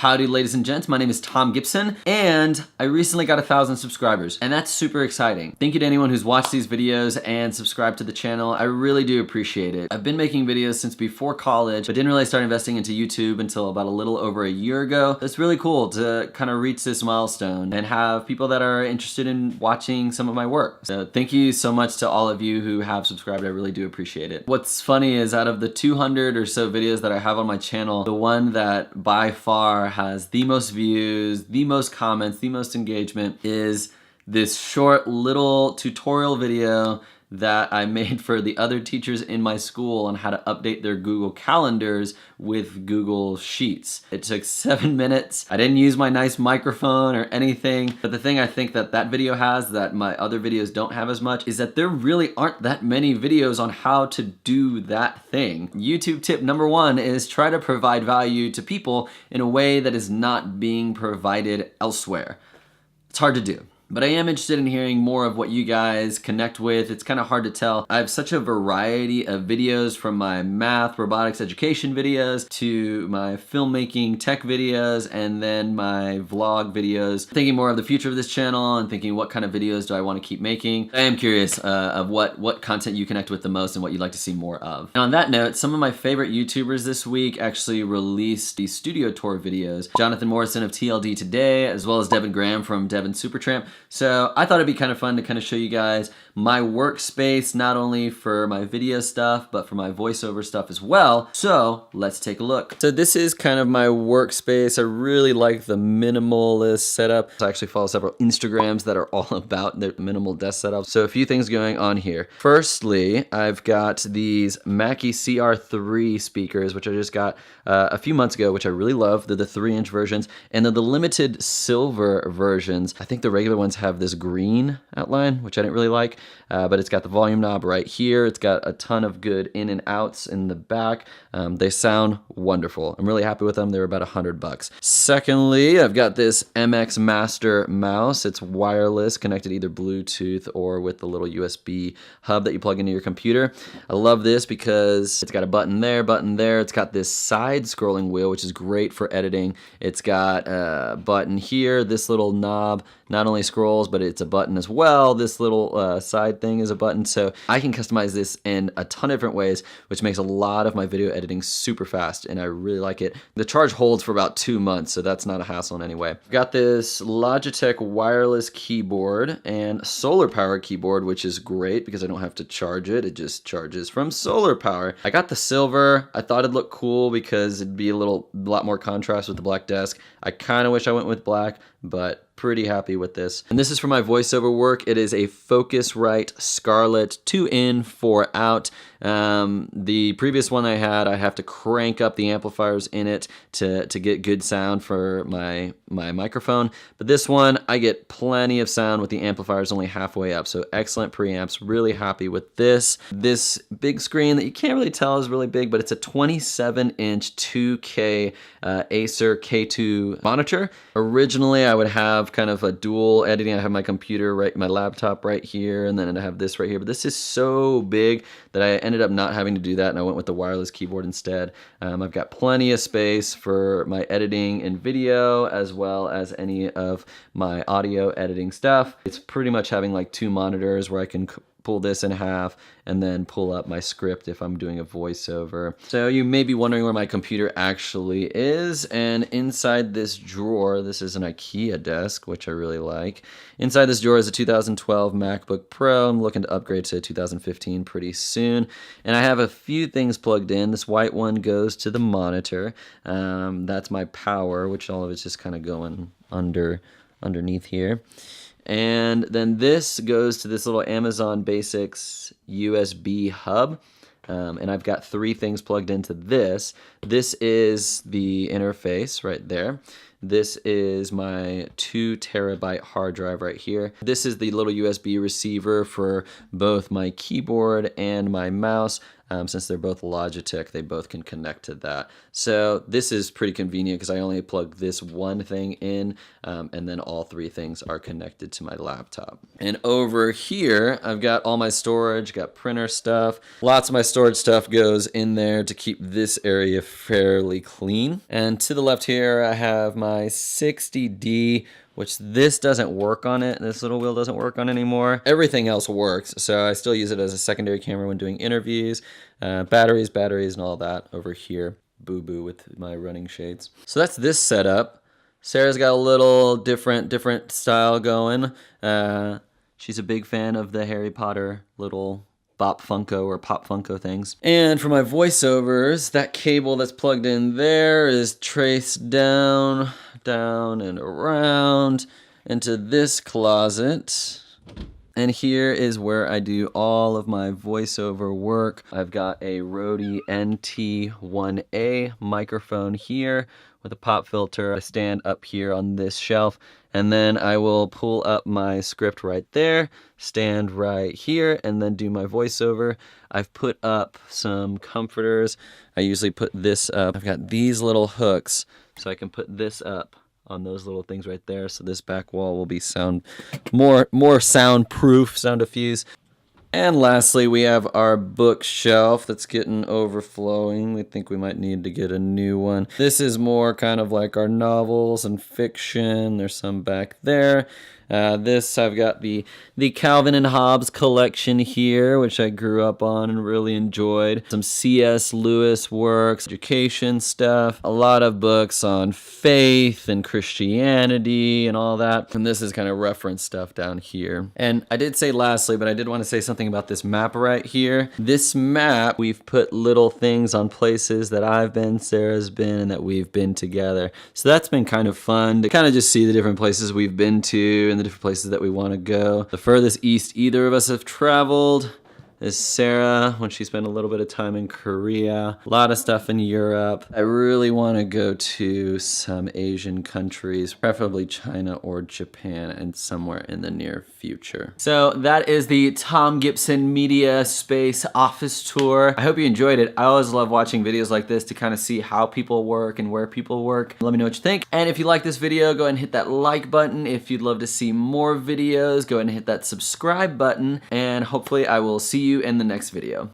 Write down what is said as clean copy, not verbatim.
Howdy ladies and gents, my name is Tom Gibson and I recently got 1,000 subscribers and that's super exciting. Thank you to anyone who's watched these videos and subscribed to the channel. I really do appreciate it. I've been making videos since before college but didn't really start investing into YouTube until about a little over a year ago. It's really cool to kind of reach this milestone and have people that are interested in watching some of my work. So thank you so much to all of you who have subscribed. I really do appreciate it. What's funny is out of the 200 or so videos that I have on my channel, the one that by far has the most views, the most comments, the most engagement is this short little tutorial video that I made for the other teachers in my school on how to update their Google calendars with Google Sheets. It took 7 minutes. I didn't use my nice microphone or anything, but the thing I think that that video has that my other videos don't have as much is that there really aren't that many videos on how to do that thing. YouTube tip number 1 is try to provide value to people in a way that is not being provided elsewhere. It's hard to do. But I am interested in hearing more of what you guys connect with. It's kind of hard to tell. I have such a variety of videos, from my math, robotics, education videos to my filmmaking tech videos and then my vlog videos. Thinking more of the future of this channel and thinking what kind of videos do I want to keep making. I am curious of what content you connect with the most and what you'd like to see more of. And on that note, some of my favorite YouTubers this week actually released these studio tour videos. Jonathan Morrison of TLD Today, as well as Devin Graham from Devin Supertramp. So I thought it'd be kind of fun to kind of show you guys my workspace, not only for my video stuff, but for my voiceover stuff as well. So let's take a look. So this is kind of my workspace. I really like the minimalist setup. I actually follow several Instagrams that are all about their minimal desk setup. So a few things going on here. Firstly, I've got these Mackie CR3 speakers, which I just got a few months ago, which I really love. They're the 3-inch versions, and they're the limited silver versions. I think the regular ones have this green outline, which I didn't really like, but it's got the volume knob right here. It's got a ton of good in and outs in the back. They sound wonderful. I'm really happy with them. They're about $100. Secondly, I've got this MX Master mouse. It's wireless, connected either Bluetooth or with the little USB hub that you plug into your computer. I love this because it's got a button there, button there. It's got this side scrolling wheel, which is great for editing. It's got a button here. This little knob not only scrolls, but it's a button as well. This little side thing is a button. So I can customize this in a ton of different ways, which makes a lot of my video editing super fast, and I really like it. The charge holds for about 2 months, so that's not a hassle in any way. I've got this Logitech wireless keyboard and solar power keyboard, which is great because I don't have to charge it. It just charges from solar power. I got the silver. I thought it'd look cool because it'd be a lot more contrast with the black desk. I kind of wish I went with black, but pretty happy with this. And this is for my voiceover work. It is a Focusrite Scarlett 2 in, 4 out. The previous one I had, I have to crank up the amplifiers in it to get good sound for my microphone. But this one, I get plenty of sound with the amplifiers only halfway up. So excellent preamps. Really happy with this. This big screen that you can't really tell is really big, but it's a 27-inch 2K Acer K2 monitor. Originally, I would have kind of a dual editing. I have my computer right, my laptop right here, and then I have this right here. But this is so big that I ended up not having to do that, and I went with the wireless keyboard instead. I've got plenty of space for my editing in video, as well as any of my audio editing stuff. It's pretty much having like 2 monitors where I can pull this in half and then pull up my script if I'm doing a voiceover. So you may be wondering where my computer actually is, and inside this drawer, this is an IKEA desk, which I really like. Inside this drawer is a 2012 MacBook Pro. I'm looking to upgrade to 2015 pretty soon. And I have a few things plugged in. This white one goes to the monitor. That's my power, which all of it's just kind of going underneath here. And then this goes to this little Amazon Basics USB hub. And I've got 3 things plugged into this. This is the interface right there. This is my 2 terabyte hard drive right here. This is the little USB receiver for both my keyboard and my mouse. Since they're both Logitech, they both can connect to that. So this is pretty convenient because I only plug this one thing in, and then all three things are connected to my laptop. And over here, I've got all my storage, got printer stuff. Lots of my storage stuff goes in there to keep this area fairly clean. And to the left here, I have my 60D, which this doesn't work on it. This little wheel doesn't work on anymore. Everything else works, so I still use it as a secondary camera when doing interviews. Batteries, and all that over here. Boo-boo with my running shades. So that's this setup. Sarah's got a little different style going. She's a big fan of the Harry Potter little Bop Funko or Pop Funko things. And for my voiceovers, that cable that's plugged in there is traced down and around into this closet. And here is where I do all of my voiceover work. I've got a Rode NT1A microphone here with a pop filter. I stand up here on this shelf, and then I will pull up my script right there, stand right here, and then do my voiceover. I've put up some comforters. I usually put this up. I've got these little hooks, so I can put this up on those little things right there. So this back wall will be more soundproof, sound diffuse. And lastly, we have our bookshelf that's getting overflowing. We think we might need to get a new one. This is more kind of like our novels and fiction. There's some back there. This, I've got the Calvin and Hobbes collection here, which I grew up on and really enjoyed. Some C.S. Lewis works, education stuff, a lot of books on faith and Christianity and all that. And this is kind of reference stuff down here. And I did say lastly, but I did want to say something about this map right here. This map, we've put little things on places that I've been, Sarah's been, and that we've been together. So that's been kind of fun to kind of just see the different places we've been to and the different places that we want to go. The furthest east either of us have traveled is Sarah, when she spent a little bit of time in Korea. A lot of stuff in Europe. I really want to go to some Asian countries, preferably China or Japan, and somewhere in the near future. So that is the Tom Gibson Media Space office tour. I hope you enjoyed it. I always love watching videos like this to kind of see how people work and where people work. Let me know what you think. And if you like this video, go ahead and hit that like button. If you'd love to see more videos, go ahead and hit that subscribe button. And hopefully I will see you in the next video.